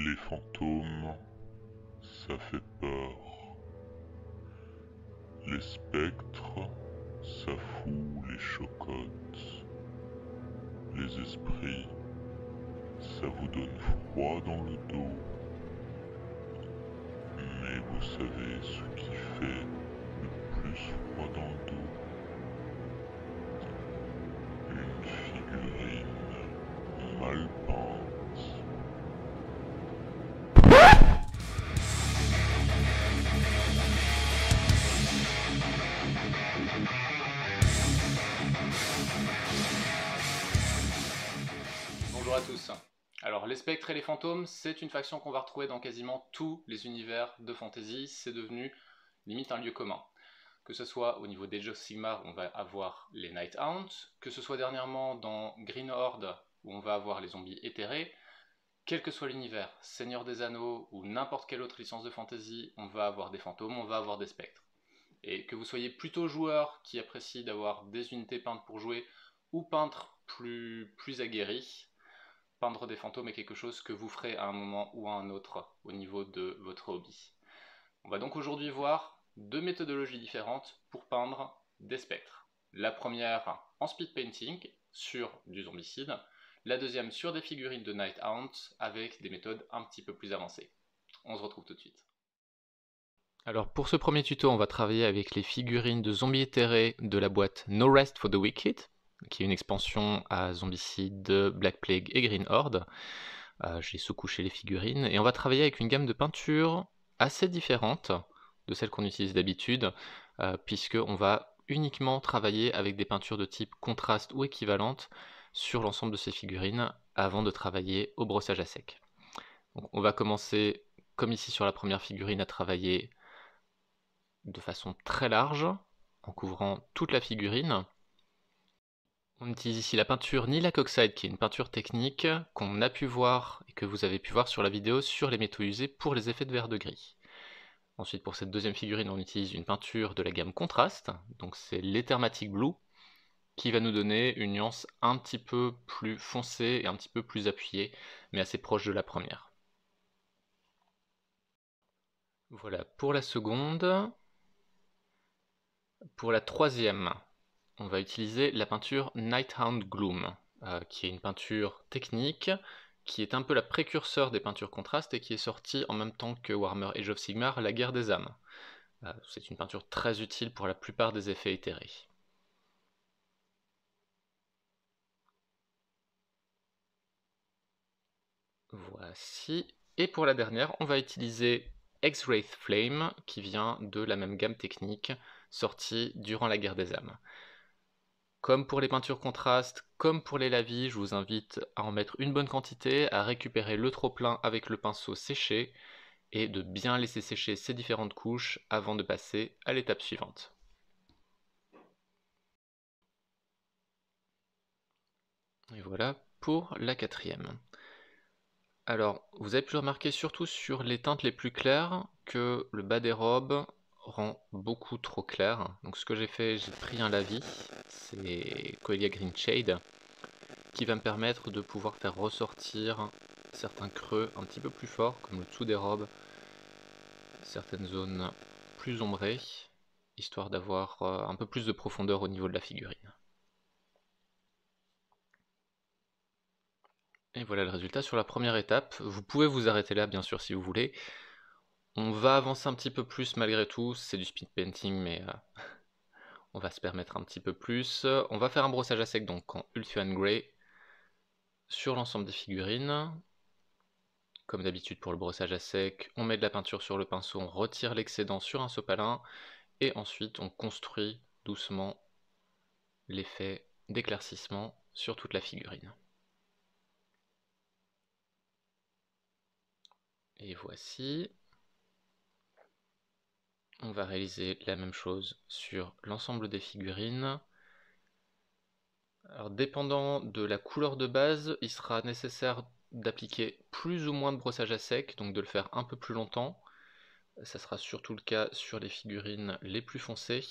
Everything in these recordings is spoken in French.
Les fantômes, ça fait peur. Les spectres, ça fout les chocottes. Les esprits, ça vous donne froid dans le dos. Mais vous savez ce qui fait le plus froid dans le dos? Une figurine mal peinte. Bonjour à tous. Alors les spectres et les fantômes, c'est une faction qu'on va retrouver dans quasiment tous les univers de fantasy, c'est devenu limite un lieu commun. Que ce soit au niveau d'Age of Sigmar où on va avoir les Night Hounds, que ce soit dernièrement dans Green Horde où on va avoir les zombies éthérés, quel que soit l'univers, Seigneur des Anneaux ou n'importe quelle autre licence de fantasy, on va avoir des fantômes, on va avoir des spectres. Et que vous soyez plutôt joueur qui apprécie d'avoir des unités peintes pour jouer ou peintre plus aguerri, peindre des fantômes est quelque chose que vous ferez à un moment ou à un autre au niveau de votre hobby. On va donc aujourd'hui voir deux méthodologies différentes pour peindre des spectres. La première en speed painting sur du zombicide, la deuxième sur des figurines de Night Hounds avec des méthodes un petit peu plus avancées. On se retrouve tout de suite. Alors pour ce premier tuto, on va travailler avec les figurines de zombies éthérés de la boîte No Rest for the Wicked, qui est une expansion à Zombicide, Black Plague et Green Horde. J'ai sous-couché les figurines et on va travailler avec une gamme de peintures assez différente de celle qu'on utilise d'habitude, puisqu'on va uniquement travailler avec des peintures de type contraste ou équivalente sur l'ensemble de ces figurines avant de travailler au brossage à sec. Donc on va commencer, comme ici sur la première figurine, à travailler de façon très large, en couvrant toute la figurine. On utilise ici la peinture Nihilakh Oxide, qui est une peinture technique qu'on a pu voir et que vous avez pu voir sur la vidéo sur les métaux usés pour les effets de vert de gris. Ensuite, pour cette deuxième figurine, on utilise une peinture de la gamme Contraste, donc c'est l'Ethermatic Blue, qui va nous donner une nuance un petit peu plus foncée et un petit peu plus appuyée, mais assez proche de la première. Voilà pour la seconde. Pour la troisième, on va utiliser la peinture Nighthound Gloom, qui est une peinture technique, qui est un peu la précurseur des peintures contrastes et qui est sortie en même temps que Warhammer Age of Sigmar, la guerre des âmes. C'est une peinture très utile pour la plupart des effets éthérés. Voici. Et pour la dernière, on va utiliser X-Wraith Flame, qui vient de la même gamme technique, sortie durant la guerre des âmes. Comme pour les peintures contrastes, comme pour les lavis, je vous invite à en mettre une bonne quantité, à récupérer le trop-plein avec le pinceau séché, et de bien laisser sécher ces différentes couches avant de passer à l'étape suivante. Et voilà pour la quatrième. Alors, vous avez pu remarquer surtout sur les teintes les plus claires que le bas des robes rend beaucoup trop clair. Donc ce que j'ai fait, j'ai pris un lavis, c'est Coelia Green Shade, qui va me permettre de pouvoir faire ressortir certains creux un petit peu plus forts, comme le dessous des robes, certaines zones plus ombrées, histoire d'avoir un peu plus de profondeur au niveau de la figurine. Et voilà le résultat sur la première étape. Vous pouvez vous arrêter là bien sûr si vous voulez. On va avancer un petit peu plus malgré tout, c'est du speed painting mais on va se permettre un petit peu plus. On va faire un brossage à sec donc en Ulthuan Grey sur l'ensemble des figurines. Comme d'habitude pour le brossage à sec, on met de la peinture sur le pinceau, on retire l'excédent sur un sopalin et ensuite on construit doucement l'effet d'éclaircissement sur toute la figurine. Et voici. On va réaliser la même chose sur l'ensemble des figurines. Alors, dépendant de la couleur de base, il sera nécessaire d'appliquer plus ou moins de brossage à sec, donc de le faire un peu plus longtemps. Ça sera surtout le cas sur les figurines les plus foncées.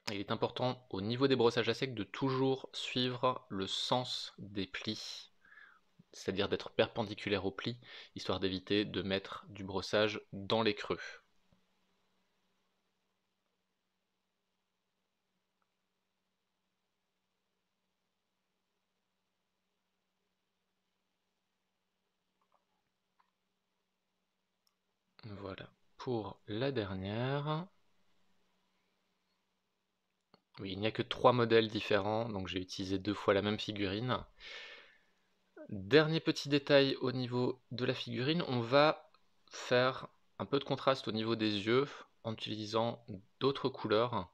Il est important au niveau des brossages à sec de toujours suivre le sens des plis, c'est-à-dire d'être perpendiculaire aux plis, histoire d'éviter de mettre du brossage dans les creux. Voilà pour la dernière. Oui, il n'y a que 3 modèles différents, donc j'ai utilisé 2 fois la même figurine. Dernier petit détail au niveau de la figurine, on va faire un peu de contraste au niveau des yeux en utilisant d'autres couleurs.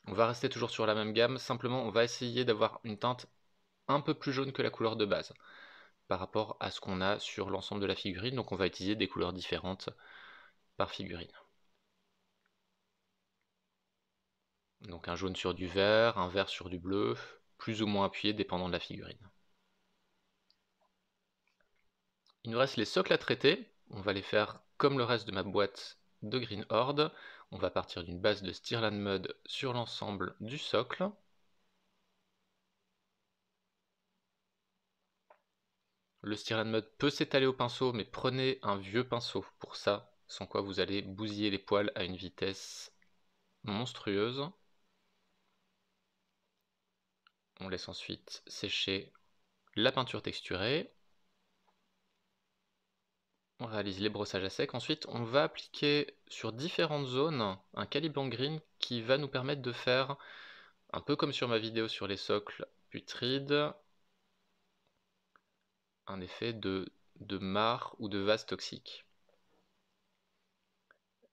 On va rester toujours sur la même gamme, simplement on va essayer d'avoir une teinte un peu plus jaune que la couleur de base par rapport à ce qu'on a sur l'ensemble de la figurine, donc on va utiliser des couleurs différentes par figurine. Donc un jaune sur du vert, un vert sur du bleu, plus ou moins appuyé dépendant de la figurine. Il nous reste les socles à traiter, on va les faire comme le reste de ma boîte de Green Horde. On va partir d'une base de Stirland Mud sur l'ensemble du socle. Le Stirland Mud peut s'étaler au pinceau, mais prenez un vieux pinceau pour ça, sans quoi vous allez bousiller les poils à une vitesse monstrueuse. On laisse ensuite sécher la peinture texturée. On réalise les brossages à sec. Ensuite, on va appliquer sur différentes zones un Caliban Green qui va nous permettre de faire, un peu comme sur ma vidéo sur les socles putrides, un effet de mare ou de vase toxique.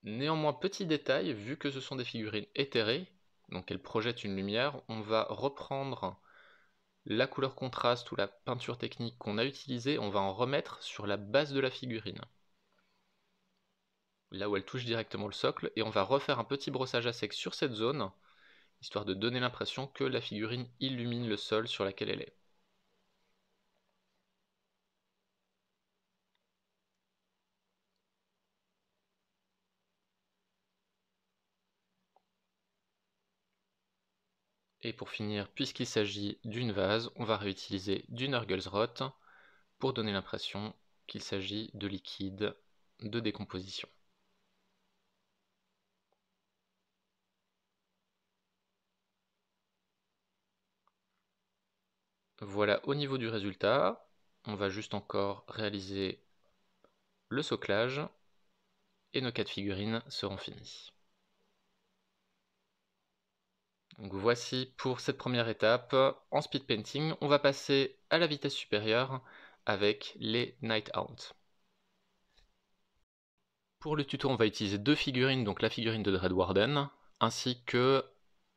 Néanmoins, petit détail, vu que ce sont des figurines éthérées, donc elles projettent une lumière, on va reprendre la couleur contraste ou la peinture technique qu'on a utilisée, on va en remettre sur la base de la figurine, là où elle touche directement le socle, et on va refaire un petit brossage à sec sur cette zone, histoire de donner l'impression que la figurine illumine le sol sur lequel elle est. Et pour finir, puisqu'il s'agit d'une vase, on va réutiliser du Nurglesrot pour donner l'impression qu'il s'agit de liquide de décomposition. Voilà au niveau du résultat, on va juste encore réaliser le soclage et nos 4 figurines seront finies. Donc voici pour cette première étape en speed painting. On va passer à la vitesse supérieure avec les Nighthounds. Pour le tuto, on va utiliser 2 figurines, donc la figurine de Dreadwarden ainsi que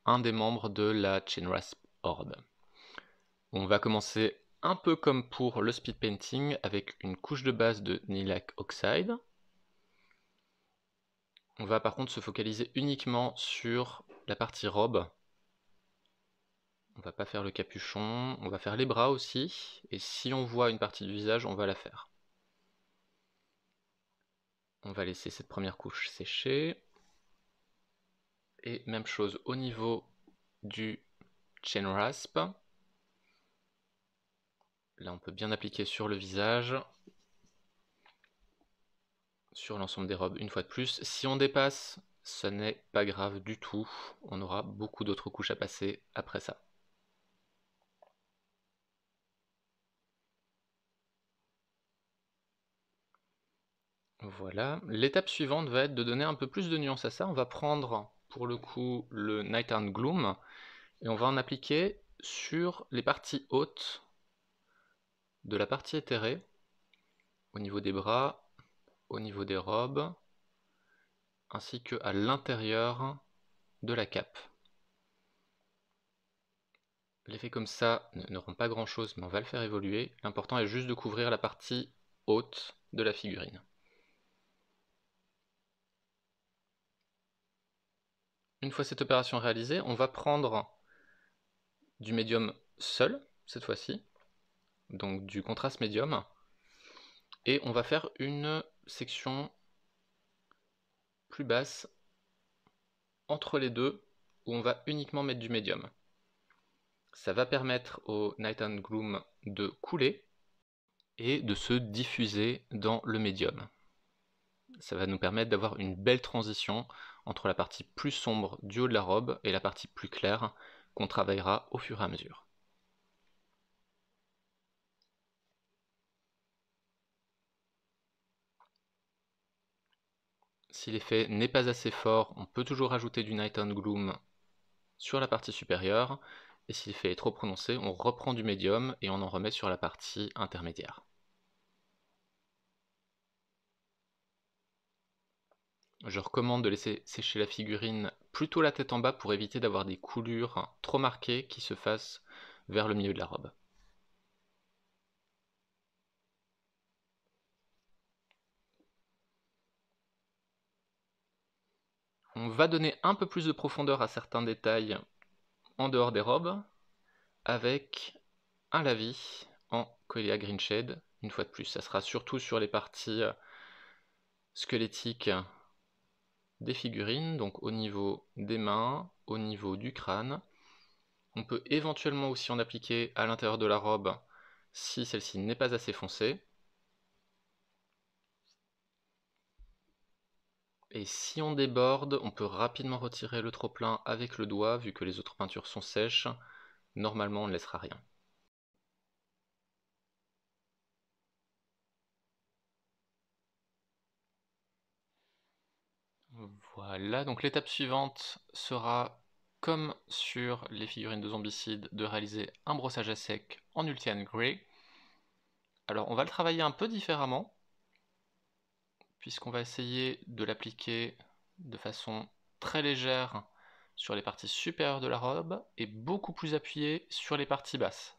un des membres de la Chainrasp Horde. On va commencer un peu comme pour le speed painting avec une couche de base de Nihilakh Oxide. On va par contre se focaliser uniquement sur la partie robe. On va pas faire le capuchon, on va faire les bras aussi, et si on voit une partie du visage, on va la faire. On va laisser cette première couche sécher. Et même chose au niveau du Chainrasp. Là on peut bien appliquer sur le visage, sur l'ensemble des robes une fois de plus. Si on dépasse, ce n'est pas grave du tout, on aura beaucoup d'autres couches à passer après ça. Voilà, l'étape suivante va être de donner un peu plus de nuance à ça. On va prendre pour le coup le Nighthaunt Gloom et on va en appliquer sur les parties hautes de la partie éthérée, au niveau des bras, au niveau des robes, ainsi que à l'intérieur de la cape. L'effet comme ça ne rend pas grand chose, mais on va le faire évoluer. L'important est juste de couvrir la partie haute de la figurine. Une fois cette opération réalisée, on va prendre du médium seul, cette fois-ci, donc du contraste médium, et on va faire une section plus basse entre les deux, où on va uniquement mettre du médium. Ça va permettre au Night and Gloom de couler et de se diffuser dans le médium. Ça va nous permettre d'avoir une belle transition entre la partie plus sombre du haut de la robe et la partie plus claire qu'on travaillera au fur et à mesure. Si l'effet n'est pas assez fort, on peut toujours ajouter du Night and Gloom sur la partie supérieure, et si l'effet est trop prononcé, on reprend du médium et on en remet sur la partie intermédiaire. Je recommande de laisser sécher la figurine plutôt la tête en bas pour éviter d'avoir des coulures trop marquées qui se fassent vers le milieu de la robe. On va donner un peu plus de profondeur à certains détails en dehors des robes avec un lavis en Coelia Green Shade. Une fois de plus, ça sera surtout sur les parties squelettiques des figurines, donc au niveau des mains, au niveau du crâne. On peut éventuellement aussi en appliquer à l'intérieur de la robe si celle-ci n'est pas assez foncée. Et si on déborde, on peut rapidement retirer le trop-plein avec le doigt, vu que les autres peintures sont sèches. Normalement, on ne laissera rien. Voilà, donc l'étape suivante sera, comme sur les figurines de zombicide, de réaliser un brossage à sec en Ultian Grey. Alors on va le travailler un peu différemment, puisqu'on va essayer de l'appliquer de façon très légère sur les parties supérieures de la robe et beaucoup plus appuyé sur les parties basses.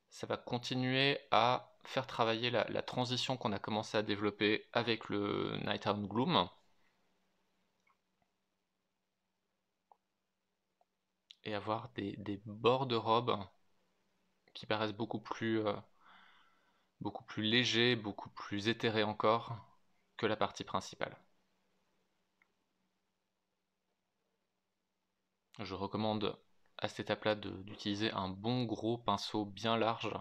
Ça va continuer à faire travailler la transition qu'on a commencé à développer avec le Night and Gloom. Et avoir des bords de robe qui paraissent beaucoup plus légers, beaucoup plus éthérés encore que la partie principale. Je recommande à cette étape-là d'utiliser un bon gros pinceau bien large,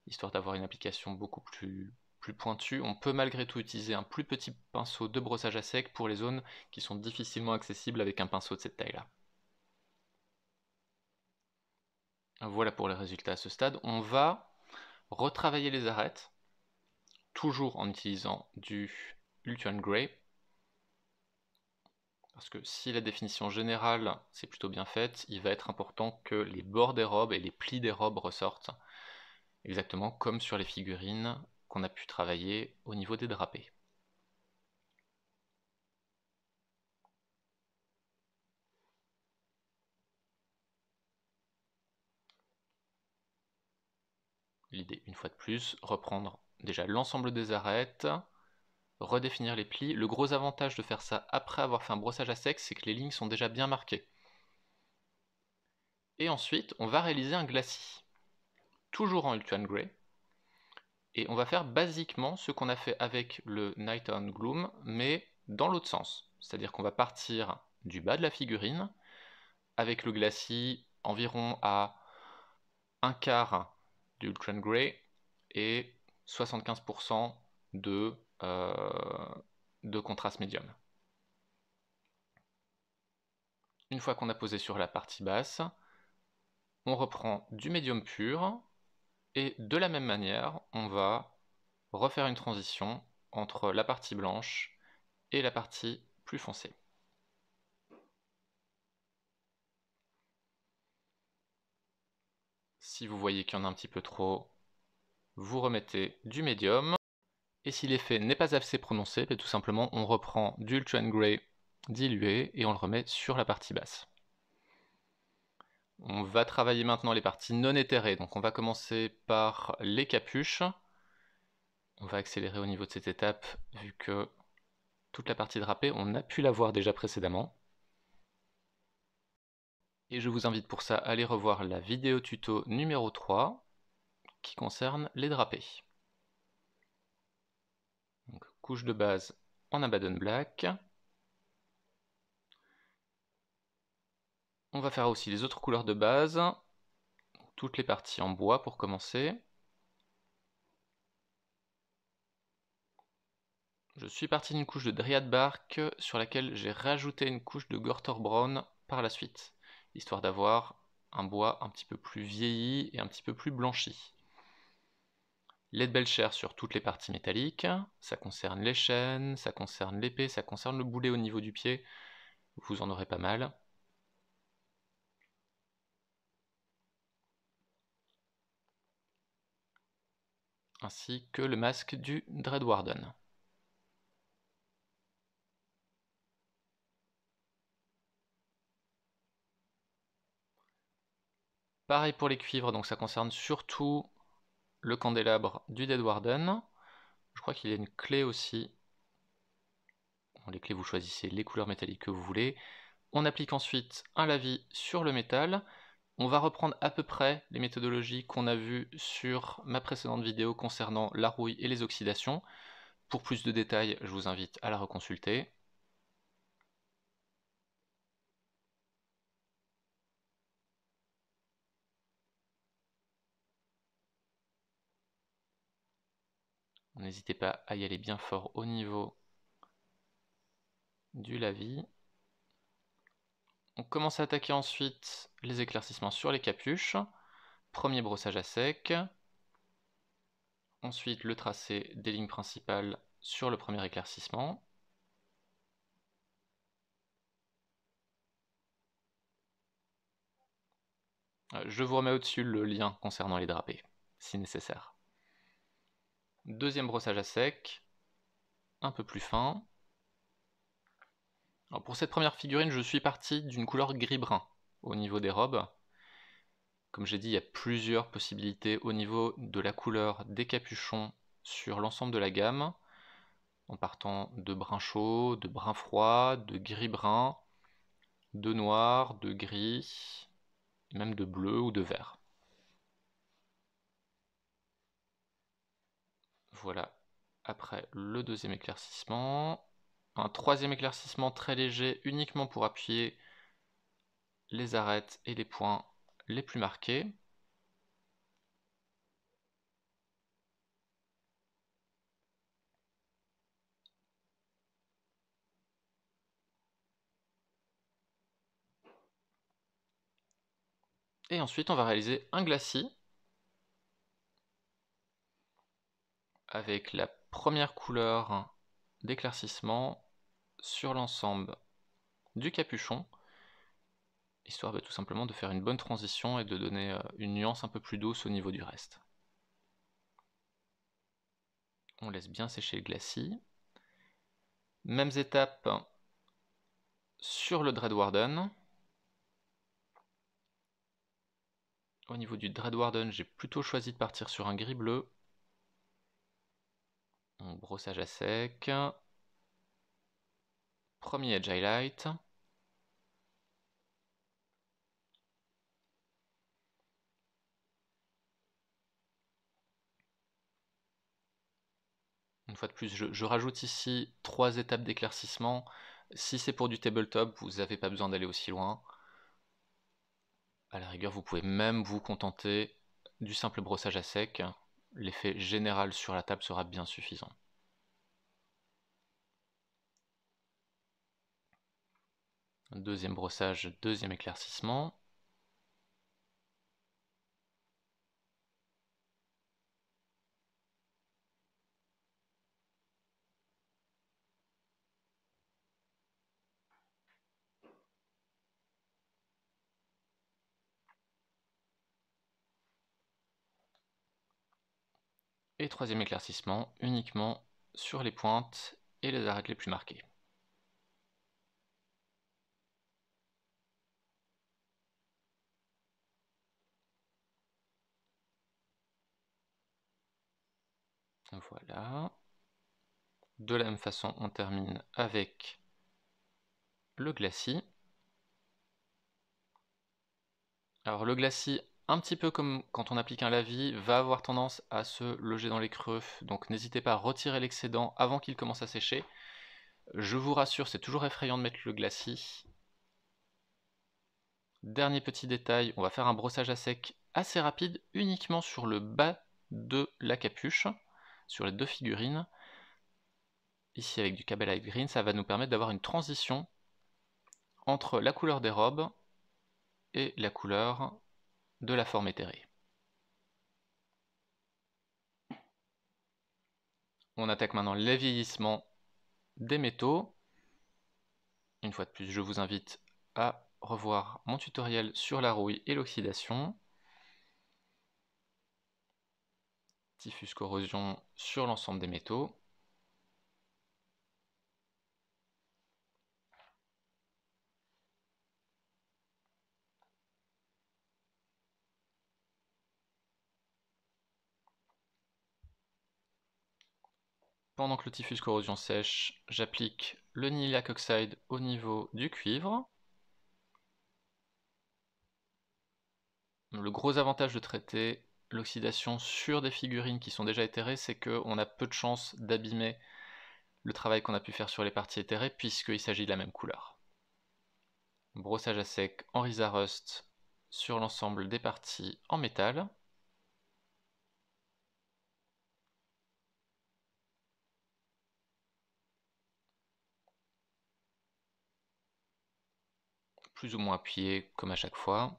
histoire d'avoir une application beaucoup plus pointue. On peut malgré tout utiliser un plus petit pinceau de brossage à sec pour les zones qui sont difficilement accessibles avec un pinceau de cette taille-là. Voilà pour les résultats à ce stade. On va retravailler les arêtes, toujours en utilisant du Ultian Grey, parce que si la définition générale c'est plutôt bien faite, il va être important que les bords des robes et les plis des robes ressortent, exactement comme sur les figurines qu'on a pu travailler au niveau des drapés. L'idée, une fois de plus, reprendre déjà l'ensemble des arêtes, redéfinir les plis. Le gros avantage de faire ça après avoir fait un brossage à sec, c'est que les lignes sont déjà bien marquées. Et ensuite, on va réaliser un glacis, toujours en Ultian Grey. Et on va faire basiquement ce qu'on a fait avec le Night and Gloom, mais dans l'autre sens. C'est-à-dire qu'on va partir du bas de la figurine, avec le glacis environ à un quart du Ultron Grey et 75% de contraste médium. Une fois qu'on a posé sur la partie basse, on reprend du médium pur, et de la même manière, on va refaire une transition entre la partie blanche et la partie plus foncée. Si vous voyez qu'il y en a un petit peu trop, vous remettez du médium. Et si l'effet n'est pas assez prononcé, tout simplement on reprend du Ultron Grey dilué et on le remet sur la partie basse. On va travailler maintenant les parties non éthérées. Donc on va commencer par les capuches. On va accélérer au niveau de cette étape vu que toute la partie drapée, on a pu la voir déjà précédemment. Et je vous invite pour ça à aller revoir la vidéo tuto numéro 3 qui concerne les drapés. Donc, couche de base en Abaddon Black. On va faire aussi les autres couleurs de base, toutes les parties en bois pour commencer. Je suis parti d'une couche de Dryad Bark sur laquelle j'ai rajouté une couche de Gortor Brown par la suite, histoire d'avoir un bois un petit peu plus vieilli et un petit peu plus blanchi. Lait de Belcher sur toutes les parties métalliques, ça concerne les chaînes, ça concerne l'épée, ça concerne le boulet au niveau du pied, vous en aurez pas mal. Ainsi que le masque du Dreadwarden. Pareil pour les cuivres, donc ça concerne surtout le candélabre du Deadwarden. Je crois qu'il y a une clé aussi. Bon, les clés, vous choisissez les couleurs métalliques que vous voulez. On applique ensuite un lavis sur le métal. On va reprendre à peu près les méthodologies qu'on a vues sur ma précédente vidéo concernant la rouille et les oxydations. Pour plus de détails, je vous invite à la reconsulter. N'hésitez pas à y aller bien fort au niveau du lavis. On commence à attaquer ensuite les éclaircissements sur les capuches. Premier brossage à sec. Ensuite le tracé des lignes principales sur le premier éclaircissement. Je vous remets au-dessus le lien concernant les drapés, si nécessaire. Deuxième brossage à sec, un peu plus fin. Alors pour cette première figurine, je suis parti d'une couleur gris-brun au niveau des robes. Comme j'ai dit, il y a plusieurs possibilités au niveau de la couleur des capuchons sur l'ensemble de la gamme, en partant de brun chaud, de brun froid, de gris-brun, de noir, de gris, même de bleu ou de vert. Voilà, après le deuxième éclaircissement. Un troisième éclaircissement très léger uniquement pour appuyer les arêtes et les points les plus marqués. Et ensuite on va réaliser un glacis avec la première couleur d'éclaircissement sur l'ensemble du capuchon, histoire tout simplement de faire une bonne transition et de donner une nuance un peu plus douce au niveau du reste. On laisse bien sécher le glacis. Mêmes étapes sur le Dreadwarden. Au niveau du Dreadwarden, j'ai plutôt choisi de partir sur un gris bleu. Donc, brossage à sec. Premier edge highlight. Une fois de plus, je rajoute ici 3 étapes d'éclaircissement. Si c'est pour du tabletop, vous n'avez pas besoin d'aller aussi loin. À la rigueur, vous pouvez même vous contenter du simple brossage à sec. L'effet général sur la table sera bien suffisant. Deuxième brossage, deuxième éclaircissement. Et troisième éclaircissement uniquement sur les pointes et les arêtes les plus marquées. Voilà. De la même façon, on termine avec le glacis. Alors le glacis, un petit peu comme quand on applique un lavis, va avoir tendance à se loger dans les creux, donc n'hésitez pas à retirer l'excédent avant qu'il commence à sécher. Je vous rassure, c'est toujours effrayant de mettre le glacis. Dernier petit détail, on va faire un brossage à sec assez rapide, uniquement sur le bas de la capuche, sur les deux figurines. Ici avec du Kabbalah Light Green, ça va nous permettre d'avoir une transition entre la couleur des robes et la couleur de la forme éthérée. On attaque maintenant les vieillissements des métaux. Une fois de plus, je vous invite à revoir mon tutoriel sur la rouille et l'oxydation. Diffuse corrosion sur l'ensemble des métaux. Pendant que le diffuse corrosion sèche, j'applique le Nihilakh Oxide au niveau du cuivre. Le gros avantage de traiter l'oxydation sur des figurines qui sont déjà éthérées, c'est qu'on a peu de chances d'abîmer le travail qu'on a pu faire sur les parties éthérées puisqu'il s'agit de la même couleur. Brossage à sec en Ryza Rust sur l'ensemble des parties en métal. Plus ou moins appuyé comme à chaque fois.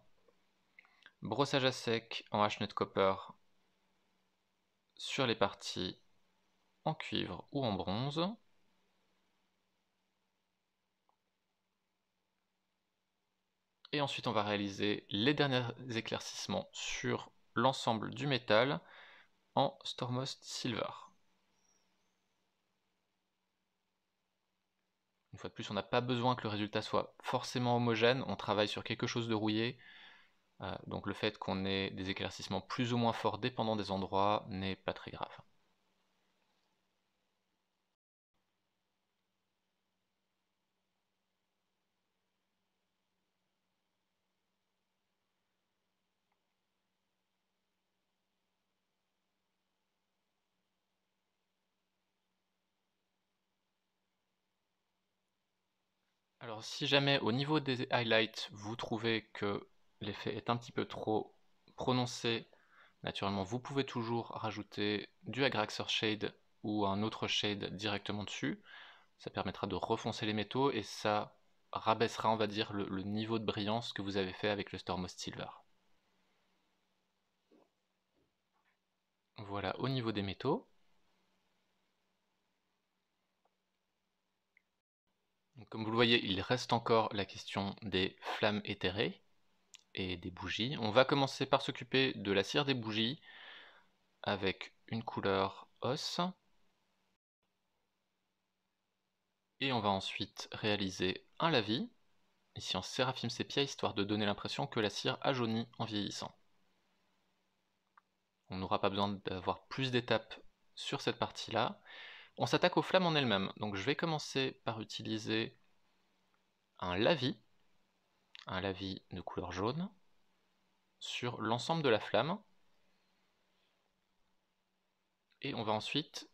Brossage à sec en H-Nut Copper sur les parties en cuivre ou en bronze. Et ensuite on va réaliser les derniers éclaircissements sur l'ensemble du métal en Stormmost Silver. Une fois de plus, on n'a pas besoin que le résultat soit forcément homogène, on travaille sur quelque chose de rouillé, donc le fait qu'on ait des éclaircissements plus ou moins forts dépendant des endroits n'est pas très grave. Alors si jamais au niveau des highlights vous trouvez que l'effet est un petit peu trop prononcé, naturellement vous pouvez toujours rajouter du Agraxer Shade ou un autre shade directement dessus. Ça permettra de refoncer les métaux et ça rabaissera, on va dire, le niveau de brillance que vous avez fait avec le Stormmost Silver. Voilà au niveau des métaux. Donc, comme vous le voyez, il reste encore la question des flammes éthérées et des bougies. On va commencer par s'occuper de la cire des bougies avec une couleur os. Et on va ensuite réaliser un lavis, ici en Séraphim Sepia, histoire de donner l'impression que la cire a jauni en vieillissant. On n'aura pas besoin d'avoir plus d'étapes sur cette partie-là. On s'attaque aux flammes en elles-mêmes. Donc je vais commencer par utiliser un lavis de couleur jaune, sur l'ensemble de la flamme. Et on va ensuite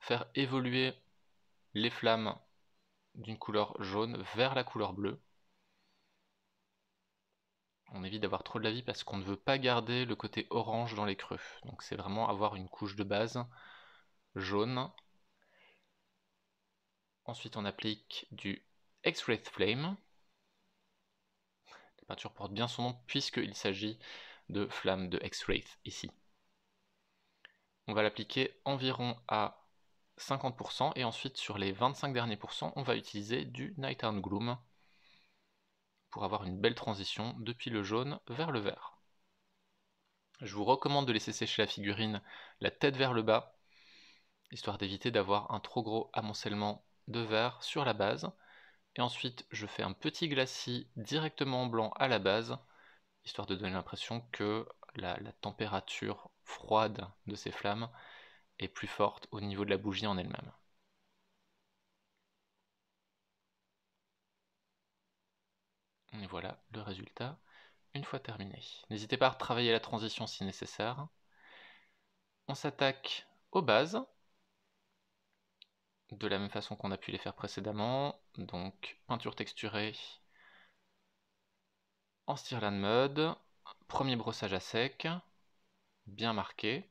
faire évoluer les flammes d'une couleur jaune vers la couleur bleue. On évite d'avoir trop de lavis parce qu'on ne veut pas garder le côté orange dans les creux. Donc c'est vraiment avoir une couche de base jaune. Ensuite on applique du X-Wraith Flame. La peinture porte bien son nom puisqu'il s'agit de flammes de X-Wraith ici. On va l'appliquer environ à 50% et ensuite sur les 25 derniers pourcents on va utiliser du Nighthorn Gloom pour avoir une belle transition depuis le jaune vers le vert. Je vous recommande de laisser sécher la figurine la tête vers le bas, histoire d'éviter d'avoir un trop gros amoncellement de vert sur la base. Et ensuite je fais un petit glacis directement en blanc à la base, histoire de donner l'impression que la température froide de ces flammes est plus forte au niveau de la bougie en elle-même. Et voilà le résultat une fois terminé. N'hésitez pas à travailler la transition si nécessaire. On s'attaque aux bases, de la même façon qu'on a pu les faire précédemment, donc peinture texturée En Stirland Mud, premier brossage à sec, bien marqué.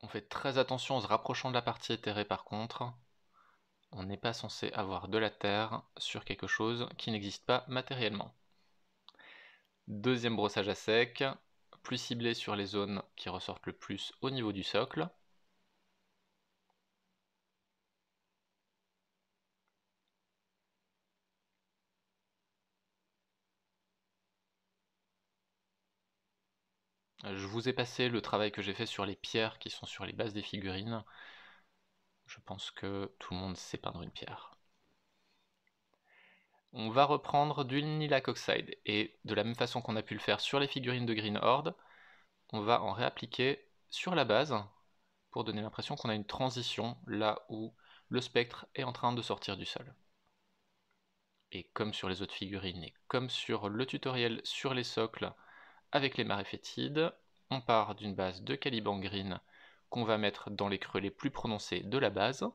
On fait très attention en se rapprochant de la partie éthérée par contre. On n'est pas censé avoir de la terre sur quelque chose qui n'existe pas matériellement. Deuxième brossage à sec, plus ciblé sur les zones qui ressortent le plus au niveau du socle. Je vous ai passé le travail que j'ai fait sur les pierres qui sont sur les bases des figurines. Je pense que tout le monde sait peindre une pierre. On va reprendre du lilac oxide et de la même façon qu'on a pu le faire sur les figurines de Green Horde, on va en réappliquer sur la base pour donner l'impression qu'on a une transition là où le spectre est en train de sortir du sol. Et comme sur les autres figurines et comme sur le tutoriel sur les socles avec les marées fétides, on part d'une base de Caliban Green qu'on va mettre dans les creux les plus prononcés de la base.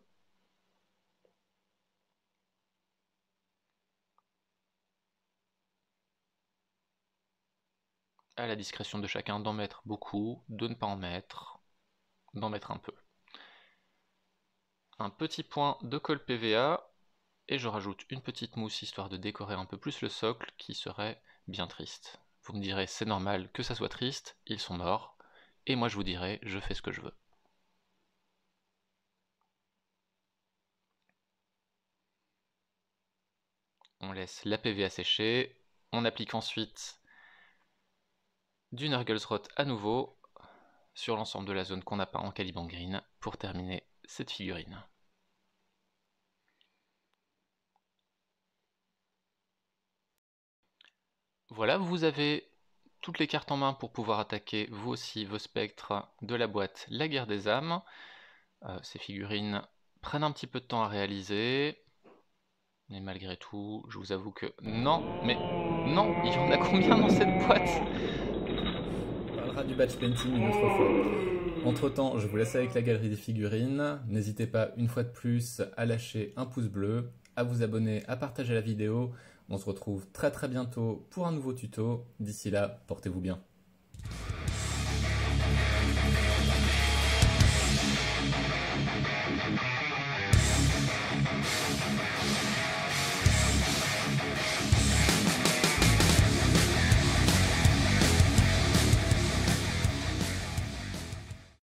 À la discrétion de chacun d'en mettre beaucoup, de ne pas en mettre, d'en mettre un peu. Un petit point de colle PVA, et je rajoute une petite mousse histoire de décorer un peu plus le socle qui serait bien triste. Vous me direz c'est normal que ça soit triste, ils sont morts, et moi je vous dirai je fais ce que je veux. On laisse la PVA sécher, on applique ensuite du Nurglesrot à nouveau sur l'ensemble de la zone qu'on n'a pas en Caliban Green pour terminer cette figurine. Voilà, vous avez toutes les cartes en main pour pouvoir attaquer vous aussi vos spectres de la boîte La Guerre des âmes. Ces figurines prennent un petit peu de temps à réaliser, mais malgré tout, je vous avoue que non, mais non, il y en a combien dans cette boîte? On parlera du batch painting une autre fois. Entre temps, je vous laisse avec la galerie des figurines. N'hésitez pas une fois de plus à lâcher un pouce bleu, à vous abonner, à partager la vidéo. On se retrouve très bientôt pour un nouveau tuto. D'ici là, portez-vous bien.